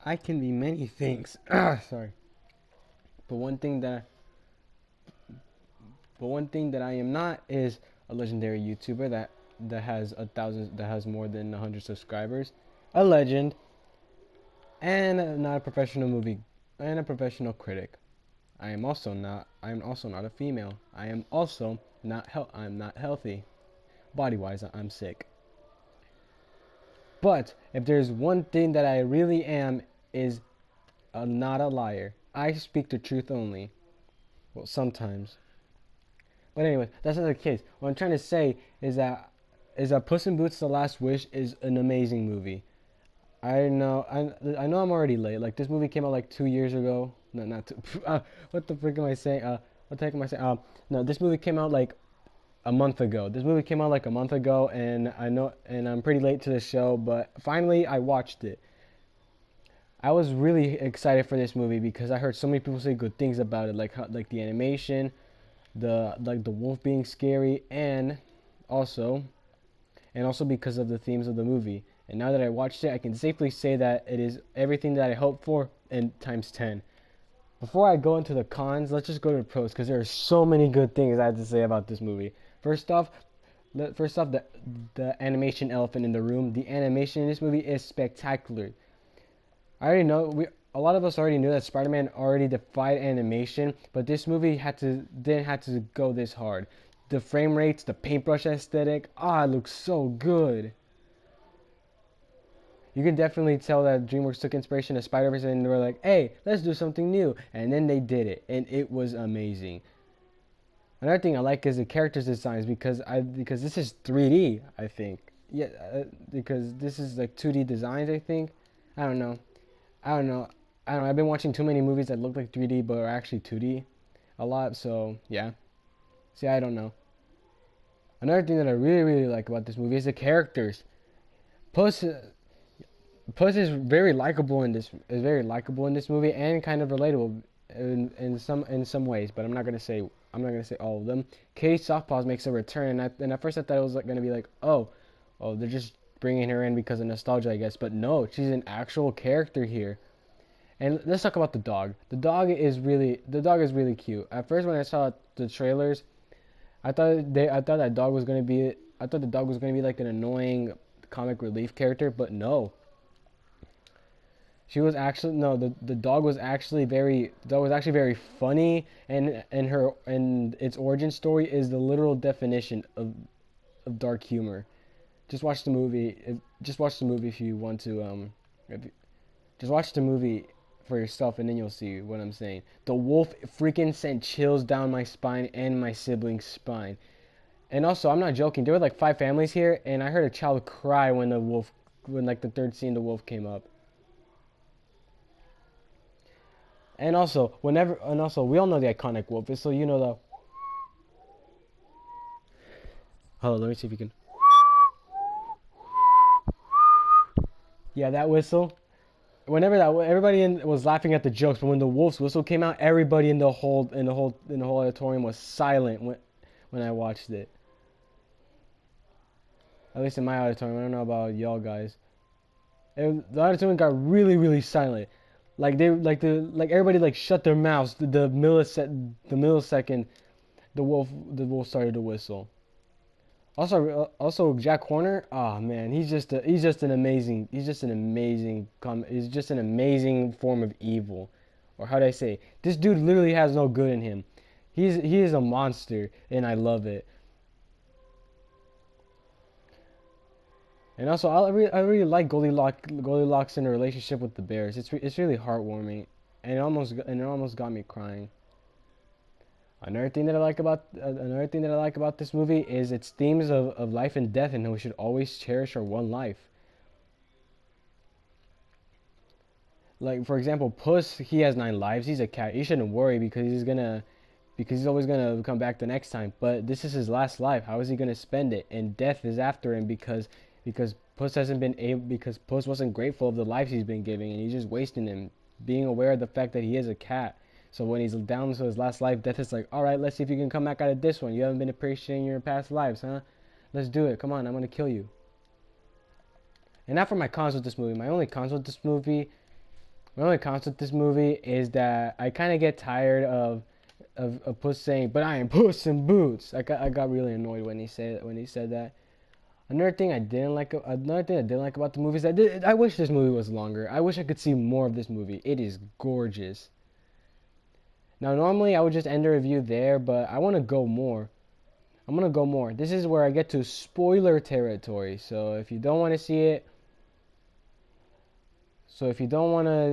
I can be many things. Sorry, but one thing that I am not is a legendary YouTuber that has more than 100 subscribers, a legend, and not a professional movie and a professional critic. I'm also not a female. I am also I'm not healthy. Body-wise, I'm sick. But if there's one thing that I really am is not a liar. I speak the truth only. Well, sometimes. But anyway, that's not the case. What I'm trying to say is that Puss in Boots: The Last Wish is an amazing movie. I know I'm already late. Like this movie came out like 2 years ago. No, not two. What the frick am I saying? What the heck am I saying? No, this movie came out like a month ago. This movie came out like a month ago, and I'm pretty late to the show, but finally I watched it. I was really excited for this movie because I heard so many people say good things about it, like the animation, the wolf being scary, also and also because of the themes of the movie. And now that I watched it, I can safely say that it is everything that I hoped for and times 10. Before I go into the cons, let's just go to the pros because there are so many good things I have to say about this movie. First off, the animation elephant in the room. The animation in this movie is spectacular. I already know a lot of us already knew that Spider-Man already defied animation, but this movie didn't have to go this hard. The frame rates, the paintbrush aesthetic, it looks so good. You can definitely tell that DreamWorks took inspiration of Spider-Verse and they were like, "Hey, let's do something new," and then they did it, and it was amazing. Another thing I like is the characters designs because this is 3D. I think because this is like 2D designs. I think I don't know. I don't know. I don't know. I've been watching too many movies that look like 3D but are actually 2D a lot. So yeah. See, I don't know. Another thing that I really really like about this movie is the characters. Puss Puss is very likable in this movie and kind of relatable in some ways, but I'm not gonna say all of them. Katie Softpaws makes a return, and at first I thought it was like gonna be like, oh, they're just bringing her in because of nostalgia, I guess, but no, she's an actual character here. And let's talk about the dog. The dog is really cute. At first, when I saw the trailers, I thought the dog was gonna be like an annoying comic relief character, but no, she was actually no. The dog was actually very funny, and its origin story is the literal definition of dark humor. Just watch the movie. Just watch the movie if you want to. Just watch the movie for yourself, and then you'll see what I'm saying. The wolf freaking sent chills down my spine and my sibling's spine. And also, I'm not joking. There were like 5 families here, and I heard a child cry when like the third scene, the wolf came up. And also, we all know the iconic wolf whistle. You know the. Hold on, let me see if you can. Yeah, that whistle. Everybody was laughing at the jokes, but when the wolf's whistle came out, everybody in the whole auditorium was silent when I watched it. At least in my auditorium. I don't know about y'all guys. The auditorium got really really silent. Like everybody like shut their mouths the millisecond the wolf started to whistle. Also Jack Horner, oh man, he's just an amazing form of evil, or how do I say? This dude literally has no good in him. He is a monster, and I love it. And also, I really like Goldilocks in a relationship with the bears. It's really heartwarming, and it almost got me crying. Another thing that I like about this movie is its themes of life and death, and how we should always cherish our one life. Like for example, Puss, he has 9 lives. He's a cat. He shouldn't worry because he's always gonna come back the next time. But this is his last life. How is he gonna spend it? And death is after him because Puss wasn't grateful of the lives he's been giving, and he's just wasting them. Being aware of the fact that he is a cat. So when he's down to his last life, death is like, all right, let's see if you can come back out of this one. You haven't been appreciating your past lives, huh? Let's do it. Come on, I'm gonna kill you. And now for my cons with this movie. My only cons with this movie My only concept with this movie is that I kind of get tired of Puss saying, "But I am Puss in Boots." I got really annoyed when he said that. Another thing I didn't like about the movie is I wish this movie was longer. I wish I could see more of this movie. It is gorgeous. Now normally I would just end the review there, but I want to go more. I'm gonna go more. This is where I get to spoiler territory. So if you don't want to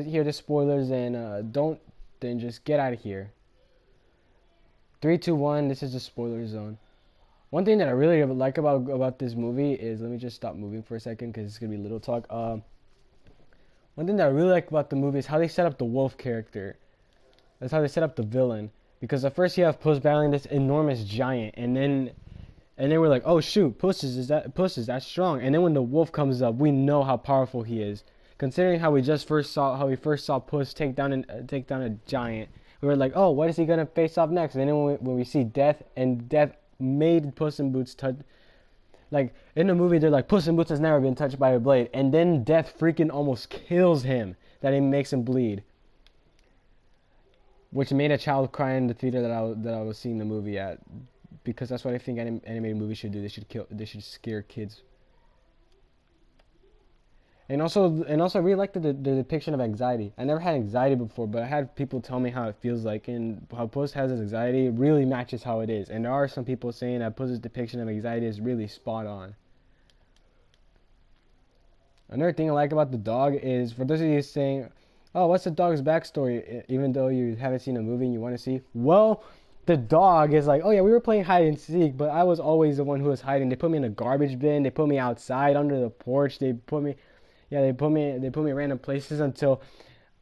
hear the spoilers, then just get out of here. 3, 2, 1. This is the spoiler zone. One thing that I really like about this movie is, let me just stop moving for a second because it's gonna be little talk. One thing that I really like about the movie is how they set up the wolf character. That's how they set up the villain. Because at first you have Puss battling this enormous giant, and then we're like, oh shoot, Puss is that strong. And then when the wolf comes up, we know how powerful he is. Considering how we first saw Puss take down a giant, we were like, oh, what is he gonna face off next? And then when we see Death, and Death made Puss in Boots touch. Like in the movie, they're like, Puss in Boots has never been touched by a blade, and then Death freaking almost kills him. That it makes him bleed, which made a child cry in the theater that I was seeing the movie at, because that's what I think animated movies should do. They should scare kids. And also I really like the depiction of anxiety. I never had anxiety before, but I had people tell me how it feels like, and how Puss has his anxiety really matches how it is. And there are some people saying that Puss's depiction of anxiety is really spot on. Another thing I like about the dog is, for those of you saying, oh, what's the dog's backstory, even though you haven't seen a movie and you want to see, well, the dog is like, oh yeah, we were playing hide and seek, but I was always the one who was hiding. They put me in a garbage bin, they put me outside under the porch, they put me random places until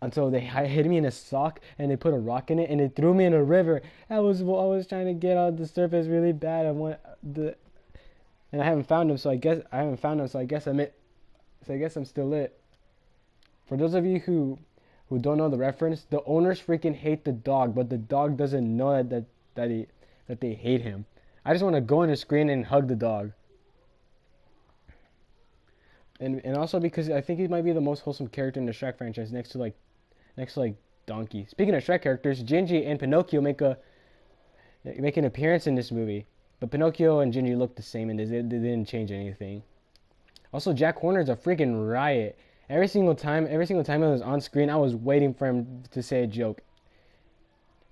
they hid me in a sock, and they put a rock in it, and they threw me in a river. I was trying to get on the surface really bad. And I haven't found him, so I guess I'm still it. For those of you who don't know the reference, the owners freaking hate the dog, but the dog doesn't know that they hate him. I just want to go on the screen and hug the dog. And also because I think he might be the most wholesome character in the Shrek franchise, next to Donkey. Speaking of Shrek characters, Gingy and Pinocchio make an appearance in this movie, but Pinocchio and Gingy look the same, and they didn't change anything. Also, Jack Horner's a freaking riot. Every single time he was on screen, I was waiting for him to say a joke.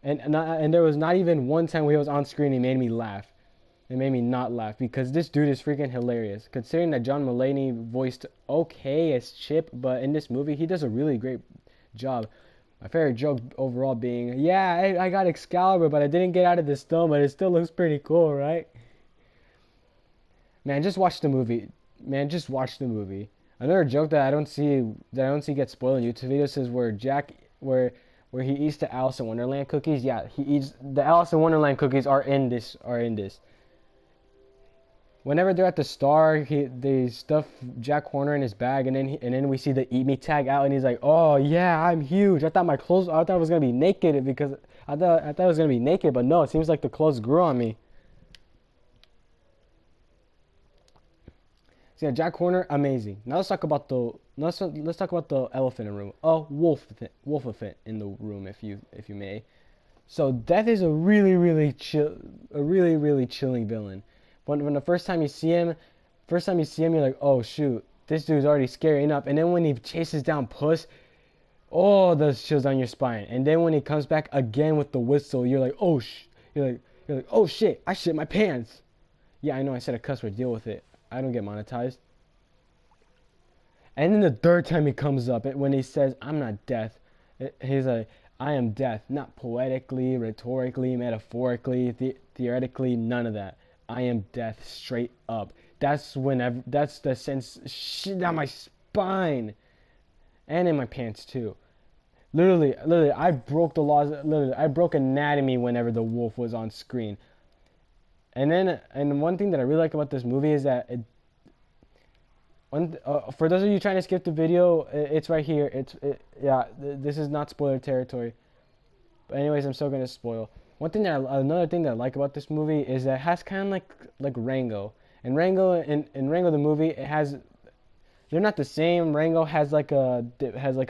And there was not even one time where he was on screen he made me laugh. It made me not laugh, because this dude is freaking hilarious. Considering that John Mulaney voiced okay as Chip, but in this movie he does a really great job. My favorite joke overall being, yeah, I got Excalibur, but I didn't get out of the stone, but it still looks pretty cool, right? Man, just watch the movie. Another joke that I don't see get spoiled in YouTube videos is where he eats the Alice in Wonderland cookies. Yeah, he eats the Alice in Wonderland cookies are in this. Whenever they're at the Star, they stuff Jack Horner in his bag, and then we see the Eat Me tag out, and he's like, "Oh yeah, I'm huge. I thought I was gonna be naked, because I thought I was gonna be naked, but no, it seems like the clothes grew on me." So yeah, Jack Horner, amazing. Now let's talk about the elephant in the room. Oh, wolf elephant in the room, if you may. So Death is a really chilling villain. When the first time you see him, you're like, oh shoot, this dude's already scary enough. And then when he chases down Puss, oh, those chills on your spine. And then when he comes back again with the whistle, you're like, oh shit, I shit my pants. Yeah, I know I said a cuss word, deal with it. I don't get monetized. And then the third time he comes up, when he says, I'm not Death, he's like, I am Death, not poetically, rhetorically, metaphorically, theoretically, none of that. I am Death, straight up. That's the sense shit down my spine, and in my pants too. Literally, I broke the laws. Literally, I broke anatomy whenever the wolf was on screen. And one thing that I really like about this movie is that for those of you trying to skip the video, it's right here. This is not spoiler territory. But anyways, I'm still gonna spoil. Another thing that I like about this movie is that it has kind of like Rango. And Rango the movie, it has they're not the same. Rango has like a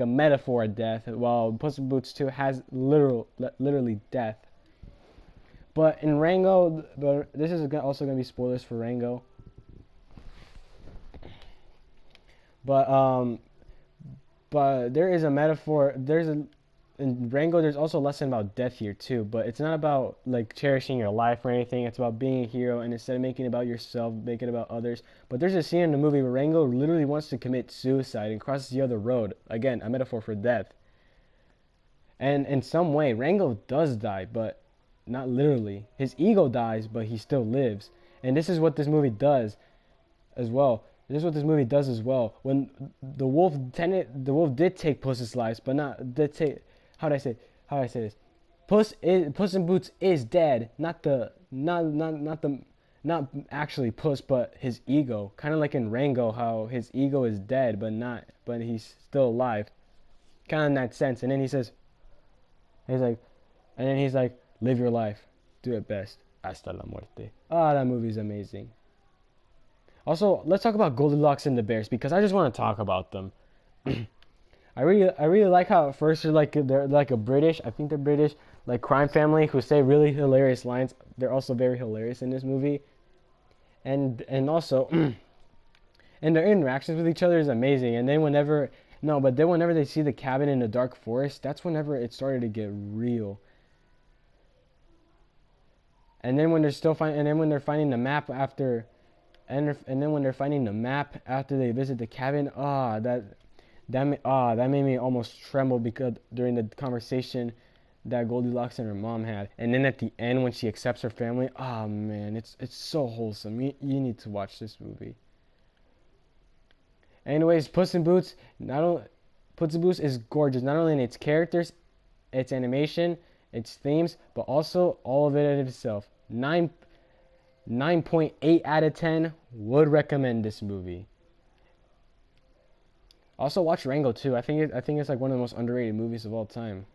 metaphor of death, while Puss in Boots 2 has literally death. But in Rango, but this is also gonna be spoilers for Rango. But there is a metaphor. In Rango, there's also a lesson about death here too. But it's not about like cherishing your life or anything. It's about being a hero, and instead of making it about yourself, make it about others. But there's a scene in the movie where Rango literally wants to commit suicide and crosses the other road. Again, a metaphor for death. And in some way, Rango does die, but not literally. His ego dies, but he still lives. And this is what this movie does as well. This is what this movie does as well. When the wolf did take Puss's life, but not did take. How do I say this? Puss in Boots is dead. Not actually Puss, but his ego. Kind of like in Rango, how his ego is dead, but he's still alive. Kind of in that sense. And then he's like, live your life, do it best, hasta la muerte. Ah, that movie's amazing. Also, let's talk about Goldilocks and the Bears because I just want to talk about them. I really like how at first they're like a British, I think they're British, like crime family who say really hilarious lines. They're also very hilarious in this movie, and also, and their interactions with each other is amazing. And then whenever they see the cabin in the dark forest, that's whenever it started to get real. And then when they're finding the map after, and then when they're finding the map after they visit the cabin, that made me almost tremble because during the conversation that Goldilocks and her mom had, and then at the end when she accepts her family, oh man, it's so wholesome. You need to watch this movie. Anyways, Puss in Boots is gorgeous, not only in its characters, its animation, its themes, but also all of it in itself. 9.8 out of 10 would recommend this movie. Also watch Rango too. I think it's like one of the most underrated movies of all time.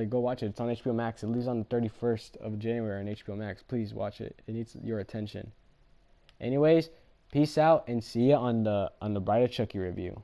Go watch it. It's on HBO Max. It leaves on the 31st of January on HBO Max. Please watch it. It needs your attention. Anyways, peace out and see ya on the Bride of Chucky review.